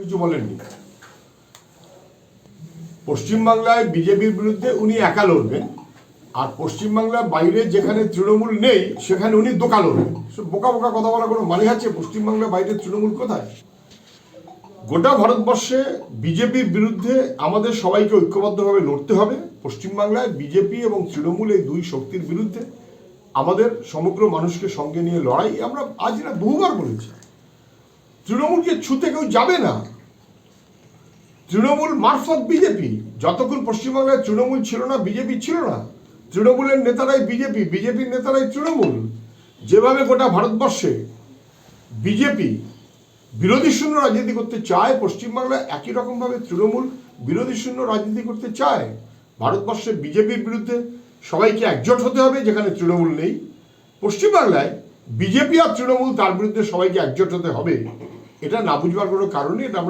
কিছু বলেননি। পশ্চিমবাংলায় বিজেপির বিরুদ্ধে উনি একা লড়বেন, আর পশ্চিমবাংলার বাইরে যেখানে তৃণমূল নেই সেখানে উনি দোকা লড়বেন। বোকা বোকা কথা বলার কোনো মানে আছে? পশ্চিমবাংলার বাইরে তৃণমূল কোথায়? গোটা ভারতবর্ষে বিজেপির বিরুদ্ধে আমাদের সবাইকে ঐক্যবদ্ধভাবে লড়তে হবে। পশ্চিমবাংলায় বিজেপি এবং তৃণমূল এই দুই শক্তির বিরুদ্ধে আমাদের সমগ্র মানুষকে সঙ্গে নিয়ে লড়াই। আমরা আজ না বহুবার বলেছি, তৃণমূলকে ছুতে কেউ যাবে না। তৃণমূল মারফত বিজেপি। যতক্ষণ পশ্চিমবাংলায় তৃণমূল ছিল না, বিজেপি ছিল না। তৃণমূলের নেতারাই বিজেপি, বিজেপির নেতারাই তৃণমূল। যেভাবে গোটা ভারতবর্ষে বিজেপি বিরোধী শূন্য রাজনীতি করতে চায়, পশ্চিমবাংলায় একই রকমভাবে তৃণমূল বিরোধী শূন্য রাজনীতি করতে চায়। ভারতবর্ষে বিজেপির বিরুদ্ধে সবাইকে একজোট হতে হবে যেখানে তৃণমূল নেই। পশ্চিমবাংলায় বিজেপি আর তৃণমূল তার বিরুদ্ধে সবাইকে একজোট হতে হবে। এটা না বুঝবার কোনো কারণে এটা